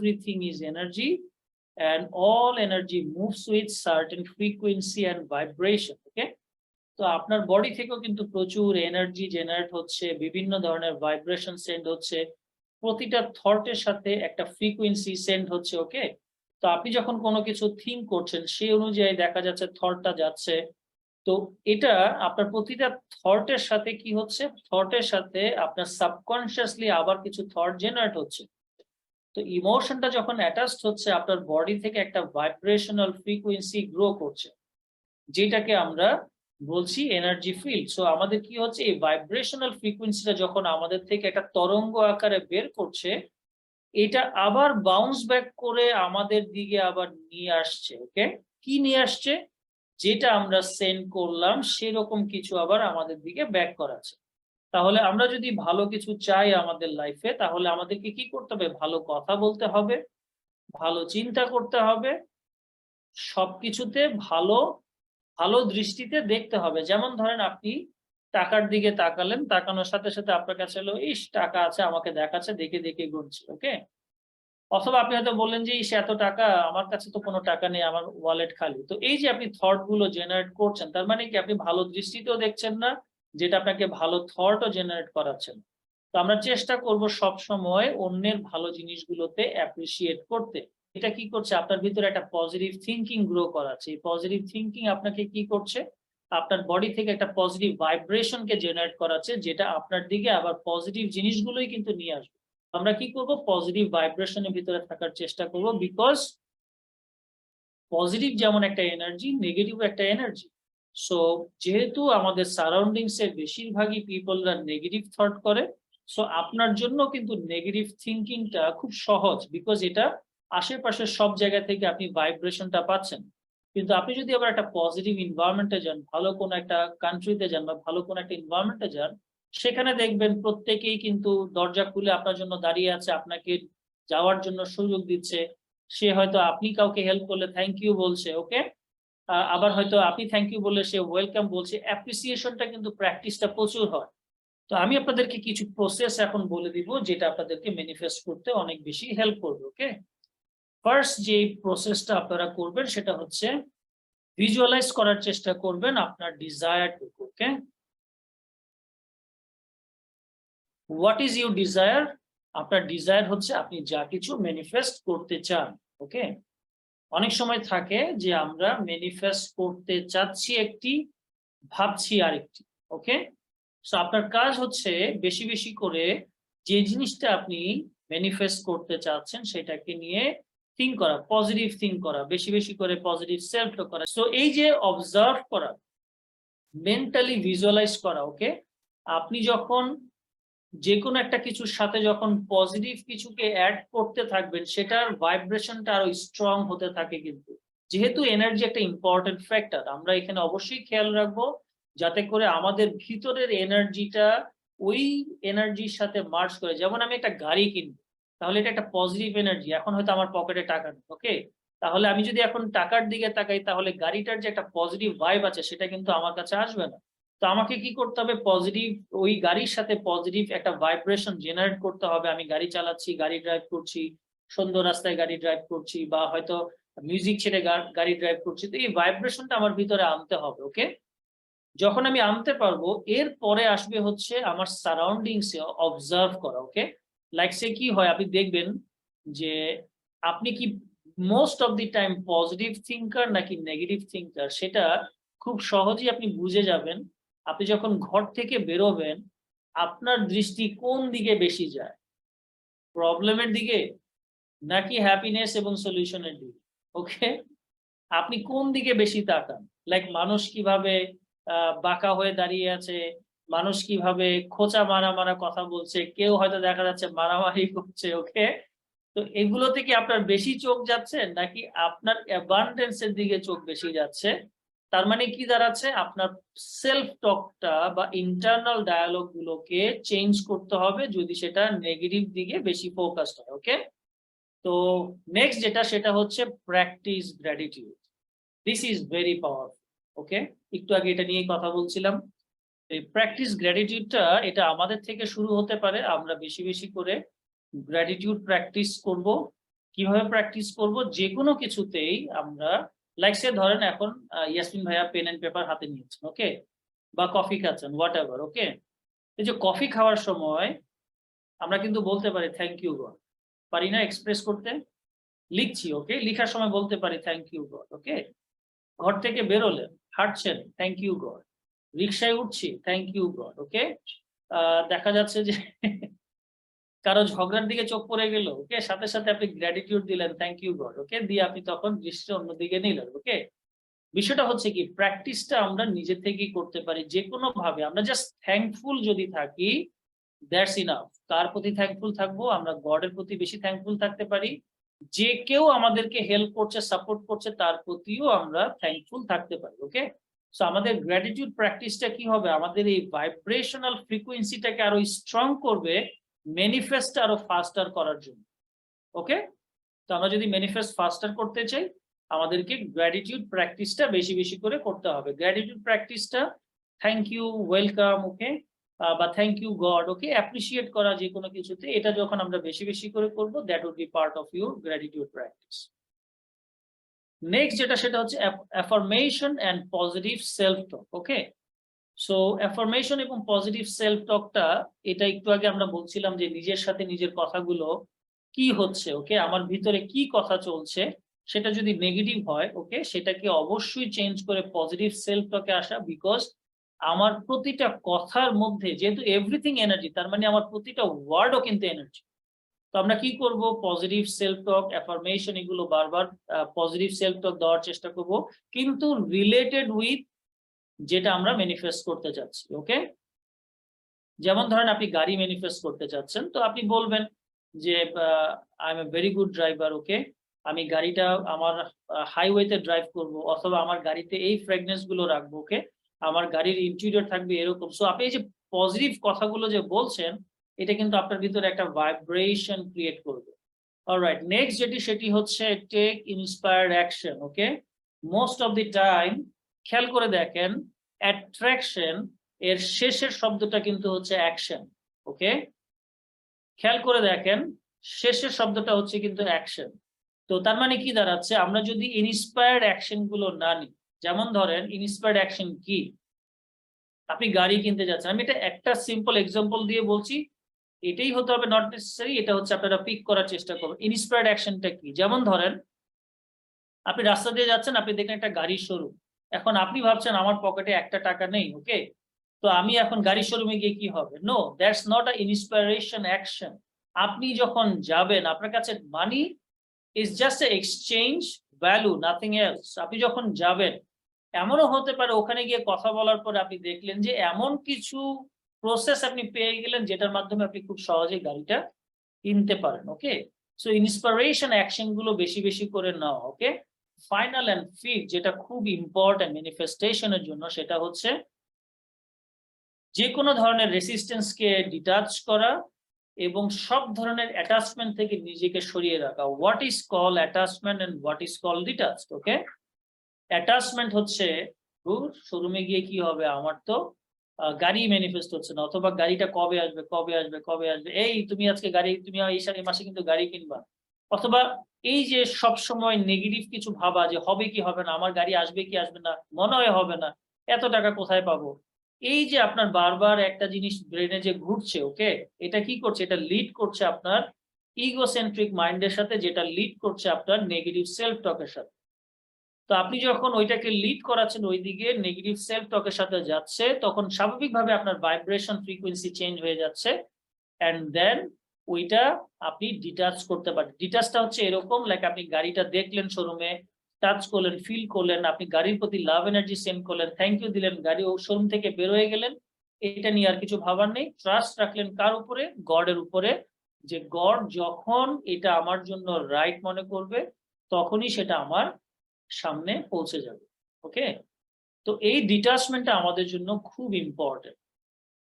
everything is energy and all energy moves with certain frequency and vibration. Okay, তো আপনার body থেকেও কিন্তু প্রচুর এনার্জি জেনারেট হচ্ছে, বিভিন্ন ধরনের ভাইব্রেশন সেন্ড হচ্ছে, প্রতিটা থটের সাথে একটা ফ্রিকোয়েন্সি সেন্ড হচ্ছে। ওকে, তো আপনি যখন কোনো কিছু থিঙ্ক করছেন সেই অনুযায়ী দেখা যাচ্ছে থটটা যাচ্ছে। তো এটা আপনার প্রতিটা থটের সাথে কি হচ্ছে, থটের সাথে আপনার সাবকনশিয়াসলি আবার কিছু থট জেনারেট হচ্ছে। তো ইমোশনটা যখন অ্যাটাচড হচ্ছে আপনার বডি থেকে একটা ভাইব্রেশনাল ফ্রিকোয়েন্সি গ্রো করছে, যেটাকে আমরা বলছি এনার্জি ফিল্ড। সো আমাদের কি হচ্ছে, এই ভাইব্রেশনাল ফ্রিকোয়েন্সিটা যখন আমাদের থেকে একটা তরঙ্গ আকারে বের করছে, এটা আবার বাউন্স ব্যাক করে আমাদের দিকে আবার নিয়ে আসছে। ওকে, কি নিয়ে আসছে, যেটা আমরা সেন্ড করলাম সেরকম কিছু আবার আমাদের দিকে ব্যাক করাচ্ছে। তাহলে আমরা যদি ভালো কিছু চাই আমাদের লাইফে, তাহলে আমাদেরকে কি করতে হবে, ভালো কথা বলতে হবে, ভালো চিন্তা করতে হবে, সবকিছুতে ভালো ভালো দৃষ্টিতে দেখতে হবে। যেমন ধরেন আপনি টাকার দিকে তাকালেন, তাকানোর সাথে সাথে আপনার কাছে হলো ইস টাকা আছে, আমাকে দেখাচ্ছে, দেখে দেখে গুনছি। ওকে, অথবা আপনি হয়তো বললেন যে ইস এত টাকা, আমার কাছে তো কোনো টাকা নেই, আমার ওয়ালেট খালি। তো এই যে আপনি থট গুলো জেনারেট করছেন, তার মানে কি আপনি ভালো দৃষ্টিতেও দেখছেন না, যেটা আপনাকে ভালো থটও জেনারেট করাচ্ছেন। তো আমরা চেষ্টা করব সব সময় অন্যের ভালো জিনিসগুলোতে অ্যাপ্রিসিয়েট করতে। এটা কি করছে, আপনার ভিতরে একটা পজিটিভ থিঙ্কিং গ্রো করাচ্ছে। এই পজিটিভ থিঙ্কিং আপনাকে কি করছে, আপনার বডি থেকে একটা পজিটিভ ভাইব্রেশনকে জেনারেট করাচ্ছে, যেটা আপনার দিকে আবার পজিটিভ জিনিসগুলোই কিন্তু নিয়ে আসবে। আমরা কি করব, পজিটিভ ভাইব্রেশনের ভিতরে থাকার চেষ্টা করব, বিকজ পজিটিভ যেমন একটা এনার্জি, নেগেটিভ একটা এনার্জি। সো যেহেতু আমাদের সারাউন্ডিংস এর বেশিরভাগই পিপলরা নেগেটিভ থট করে, সো আপনার জন্য কিন্তু নেগেটিভ থিঙ্কিংটা খুব সহজ, বিকজ এটা আশেপাশের সব জায়গা থেকে আপনি ভাইব্রেশনটা পাচ্ছেন। কিন্তু আপনি যদি আবার একটা পজিটিভ এনভায়রনমেন্টে যান, ভালো কোনো একটা কান্ট্রিতে যান বা ভালো কোনো একটা এনভায়রনমেন্টে যান, সেখানে দেখবেন প্রত্যেকেই কিন্তু দরজা খুলে আপনার জন্য দাঁড়িয়ে আছে, আপনাকে যাওয়ার জন্য সুযোগ দিচ্ছে। সে হয়তো আপনি কাউকে হেল্প করলে থ্যাংক ইউ বলছে। ওকে, আবার হয়তো আপনি থ্যাংক ইউ বললে সে ওয়েলকাম বলছে। অ্যাপ্রিসিয়েশনটা কিন্তু প্র্যাকটিসটা প্রচুর হয়। তো আমি আপনাদেরকে কিছু প্রসেস এখন বলে দিব, যেটা আপনাদেরকে ম্যানিফেস্ট করতে অনেক বেশি হেল্প করবে। ওকে, ফার্স্ট যে প্রসেসটা আপনারা করবেন সেটা হচ্ছে ভিজুয়ালাইজ করার চেষ্টা করবেন আপনার ডিজায়ারটুকু। ওকে, হোয়াট ইজ ইউর ডিজায়ার? আপনার ডিজায়ার হচ্ছে আপনি যা কিছু ম্যানিফেস্ট করতে চান। ওকে, অনেক সময় থাকে যে আমরা ম্যানিফেস্ট করতে চাচ্ছি একটি, ভাবছি আরেকটি। ওকে, সো আপনার কাজ হচ্ছে বেশি বেশি করে যে জিনিসটা আপনি ম্যানিফেস্ট করতে চাচ্ছেন সেটাকে নিয়ে থিঙ্ক করা, পজিটিভ থিঙ্ক করা, বেশি বেশি করে পজিটিভ সেলফ টক করা। সো এই যে অবজার্ভ করা, মেন্টালি ভিজুয়ালাইজ করা। ওকে, আপনি যখন যে কোনো একটা কিছুর সাথে যখন পজিটিভ কিছুকে অ্যাড করতে থাকবেন, সেটার ভাইব্রেশনটা আরো স্ট্রং হতে থাকে। কিন্তু যেহেতু এনার্জি একটা ইম্পর্টেন্ট ফ্যাক্টর, আমরা এখানে অবশ্যই খেয়াল রাখবো যাতে করে আমাদের ভিতরের এনার্জিটা ওই এনার্জির সাথে মার্জ করে। যেমন আমি একটা গাড়ি কিনবো, তাহলে এটা একটা পজিটিভ এনার্জি। এখন হয়তো আমার পকেটে টাকা নেই। ওকে, তাহলে আমি যদি এখন টাকার দিকে তাকাই, তাহলে গাড়িটার যে একটা পজিটিভ ভাইব আছে সেটা কিন্তু আমার কাছে আসবে না। তো আমাকে কি করতে হবে, পজিটিভ ওই গাড়ির সাথে পজিটিভ একটা ভাইব্রেশন জেনারেট করতে হবে। আমি গাড়ি চালাচ্ছি, গাড়ি ড্রাইভ করছি, সুন্দর রাস্তায় গাড়ি ড্রাইভ করছি, বা হয়তো মিউজিক ছেড়ে গাড়ি ড্রাইভ করছি। তো এই ভাইব্রেশনটা আমার ভিতরে আনতে হবে। ওকে, যখন আমি আনতে পারবো, এর পরে আসবে হচ্ছে আমার সারাউন্ডিংস অবজার্ভ করা। ওকে, লাইক সে কি হয়, আপনি দেখবেন যে আপনি কি most of the time positive thinker নাকি নেগেটিভ থিঙ্কার, সেটা খুব সহজেই আপনি বুঝে যাবেন। আপনি যখন ঘর থেকে বেরোবেন, আপনার দৃষ্টি কোন দিকে বেশি যায়, প্রবলেমের দিকে নাকি হ্যাপিনেস এবং সলিউশনের দিকে? ওকে, আপনি কোন দিকে বেশি তাকান? লাইক মানুষ কিভাবে বাঁকা হয়ে দাঁড়িয়ে আছে, মানুষ কিভাবে খোঁচা মারা মারা কথা বলছে, কেউ হয়তো দেখা যাচ্ছে মারামারি করছে। ওকে, তো এগুলো থেকে আপনার বেশি চোখ যাচ্ছে নাকি আপনার অ্যাবান্ডেন্স এর দিকে চোখ বেশি যাচ্ছে? তার মানে কি দাঁড়াচ্ছে, আপনার সেলফ টকটা বা ইন্টারনাল ডায়ালগ গুলোকে চেঞ্জ করতে হবে যদি সেটা নেগেটিভ দিকে বেশি ফোকাসড হয়। ওকে, তো নেক্সট যেটা সেটা হচ্ছে practice gratitude. This is very powerful. Okay, একটু আগে এটা নিয়েই কথা বলছিলাম। এই প্র্যাকটিস গ্র্যাটিটিউডটা এটা আমাদের থেকে শুরু হতে পারে। আমরা বেশি বেশি করে গ্র্যাটিটিউড প্র্যাকটিস করব, কিভাবে প্র্যাকটিস করব? যে কোনো কিছুতেই আমরা লাইক সে ধরেন এখন ইয়াসমিন ভাইয়া পেন এন্ড পেপার হাতে নিয়েছেন, ওকে, বা কফি খাচ্ছেন, হোয়াট এভার, ওকে। এই যে কফি খাওয়ার সময় আমরা কিন্তু বলতে পারি থ্যাংক ইউ গড, পারি না এক্সপ্রেস করতে? লিখছি, ওকে, লিখার সময় বলতে পারি থ্যাংক ইউ গড, ওকে। ঘর থেকে বেরোলেন, হাঁটছেন, থ্যাংক ইউ গড। রিক্সায় উঠছি, থ্যাংক ইউ গড, ওকে। দেখা যাচ্ছে যে কারো ঝগড়ার দিকে চোখ পড়ে গেল, ওকে, সাথে সাথে আপনি গ্র্যাটিটিউড দিলেন, থ্যাংক ইউ গড, ওকে, দিয়ে আপনি তখন দৃষ্টি অন্যদিকে নিলেন, ওকে। বিষয়টা হচ্ছে কি, প্র্যাকটিসটা আমরা নিজে থেকেই করতে পারি যে কোনো ভাবে। আমরা জাস্ট থ্যাঙ্কফুল যদি থাকি, দ্যাটস ইনাফ। কার প্রতি থ্যাঙ্কফুল থাকবো? আমরা গডের প্রতি বেশি থ্যাঙ্কফুল থাকতে পারি। যে কেউ আমাদেরকে হেল্প করছে, সাপোর্ট করছে, তার প্রতিও আমরা থ্যাঙ্কফুল থাকতে পারি, ওকে। সো আমাদের গ্র্যাটিটিউড প্র্যাকটিসটা কি হবে? আমাদের এই ভাইব্রেশনাল ফ্রিকোয়েন্সিটাকে আরো স্ট্রং করবে, ম্যানিফেস্ট আরো ফাস্টার করার জন্য, ওকে। তো আমরা যদি ম্যানিফেস্ট ফাস্টার করতে চাই, আমাদেরকে গ্র্যাটিটিউড প্র্যাকটিসটা বেশি বেশি করে করতে হবে। গ্র্যাটিটিউড প্র্যাকটিসটা থ্যাংক ইউ, ওয়েলকাম, ওকে, বা thank you God, okay, appreciate করা যে কোনো কিছুতে, এটা যখন আমরা বেশি বেশি করে করব, that would be part of your gratitude practice. Next যেটা, সেটা হচ্ছে affirmation and positive self talk, okay. So affirmation এবং পজিটিভ সেলফ টকটা, এটা একটু আগে আমরা বলছিলাম যে নিজের সাথে নিজের কথাগুলো কি হচ্ছে, ওকে, আমার ভিতরে কি কথা চলছে, সেটা যদি নেগেটিভ হয়, ওকে, সেটাকে অবশ্যই চেঞ্জ করে পজিটিভ সেলফ টকে আসা। বিকজ আমার প্রতিটা কথার মধ্যে যেহেতু এভরিথিং এনার্জি, তার মানে আমার প্রতিটা ওয়ার্ডও কিন্তু এনার্জি। তো আমরা কি করব? পজিটিভ সেলফ টক, অ্যাফার্মেশন, এগুলো বারবার পজিটিভ সেলফ টক দেওয়ার চেষ্টা করব, কিন্তু রিলেটেড উইথ যেটা আমরা ম্যানিফেস্ট করতে চাচ্ছি, ওকে। যেমন ধরেন আপনি গাড়ি ম্যানিফেস্ট করতে চাচ্ছেন, তো আপনি বলবেন যে I am a very good driver, okay, আমি গাড়িটা আমার হাইওয়েতে ড্রাইভ করব, অথবা আমার গাড়িতে এই ফ্রেগনেন্স গুলো রাখবো, ওকে, আমার গাড়ির ইন্টেরিয়র থাকবে এরকম। সো আপনি এই যে পজিটিভ কথাগুলো যে বলছেন, এটা কিন্তু আপনার ভিতরে একটা ভাইব্রেশন ক্রিয়েট করবে। অলরাইট, নেক্সট যেটি, সেটি হচ্ছে take inspired action, okay. Most of the time খেয়াল করে দেখেন, অ্যাট্রাকশন এর শেষের শব্দটা কিন্তু হচ্ছে অ্যাকশন, ওকে। খেয়াল করে দেখেন, শেষের শব্দটা হচ্ছে কিন্তু অ্যাকশন। তো তার মানে কি দাঁড়াচ্ছে? আমরা যদি ইন্সপায়ার্ড অ্যাকশন গুলো না নিই, যেমন ধরেন ইন্সপায়ার্ড অ্যাকশন কি? আপনি গাড়ি কিনতে যাচ্ছেন, আমি এটা একটা সিম্পল এক্সাম্পল দিয়ে বলছি, এটাই হতে হবে নট নেসেসারি, এটা হচ্ছে আপনারা পিক করার চেষ্টা করবেন। ইন্সপায়ার্ড অ্যাকশনটা কি? যেমন ধরেন আপনি রাস্তা দিয়ে যাচ্ছেন, আপনি দেখেন একটা গাড়ির শোরুম। এখন আপনি ভাবছেন আমার পকেটে একটা টাকা নেই, ওকে, তো আমি এখন গাড়ির শোরুমে গিয়ে কি হবে? No, that's not a inspiration action. আপনি যখন যাবেন, আপনার কাছে money is just a exchange value, nothing else. আপনি যখন যাবেন, এমনও হতে পারে ওখানে গিয়ে কথা বলার পরে আপনি দেখলেন যে এমন কিছু প্রসেস আপনি পেয়ে গেলেন, যেটার মাধ্যমে আপনি খুব সহজেই গাড়িটা কিনতে পারেন, ওকে। সো ইন্সপিরেশন অ্যাকশন গুলো বেশি বেশি করে নাও, ওকে। ফাইনাল এন্ড ফিফথ যেটা খুব ইম্পর্টেন্ট ম্যানিফেস্টেশনের জন্য, সেটা হচ্ছে যে কোনো ধরনের রেসিস্টেন্সকে ডিটাচ করা এবং সব ধরনের অ্যাটাচমেন্ট থেকে নিজেকে সরিয়ে রাখা। What is call attachment and what is call detached, okay. Attachment হচ্ছে শোরুমে গিয়ে কি হবে, আমার তো গাড়ি ম্যানিফেস্ট হচ্ছে না, অথবা গাড়িটা কবে আসবে, কবে আসবে, কবে আসবে, এই তুমি আজকে গাড়ি, তুমি এই মাসে কিন্তু গাড়ি কিনবা, অথবা এই যে সব সময় নেগেটিভ কিছু ভাবা যে হবে কি হবে না, আমার গাড়ি আসবে কি আসবে না, মনে হয় হবে না, এত টাকা কোথায় পাবো, এই যে আপনার বারবার একটা জিনিস ব্রেনে যে ঘুরছে, ওকে, এটা কি করছে? এটা লিড করছে আপনার ইগোসেন্ট্রিক মাইন্ডের সাথে, যেটা লিড করছে আপনার নেগেটিভ সেলফ টকের সাথে। তো আপনি যখন ওইটাকে লিড করাচ্ছেন ওইদিকে নেগেটিভ সেলফ টকের সাথে যাচ্ছে, তখন স্বাভাবিকভাবে আপনার ভাইব্রেশন ফ্রিকোয়েন্সি চেঞ্জ হয়ে যাচ্ছে, এন্ড দেন ওইটা আপনি ডিটাচ করতে পারেন। ডিটাচটা হচ্ছে এরকম, লাইক আপনি গাড়িটা দেখলেন শোরুমে, টাচ করলেন, ফিল করলেন, আপনি গাড়ির প্রতি লাভ এনার্জি সেন্ড করলেন, থ্যাংক ইউ দিলেন, গাড়ি ও শোরুম থেকে বের হয়ে গেলেন। এটা নিয়ে আর কিছু ভাবার নেই, ট্রাস্ট রাখলেন কার উপরে? গডের উপরে, যে গড যখন এটা আমার জন্য রাইট মনে করবে, তখনই সেটা আমার সামনে পৌঁছে যাবে, ওকে। তো এই ডিটাচমেন্টটা আমাদের জন্য খুব ইম্পর্টেন্ট।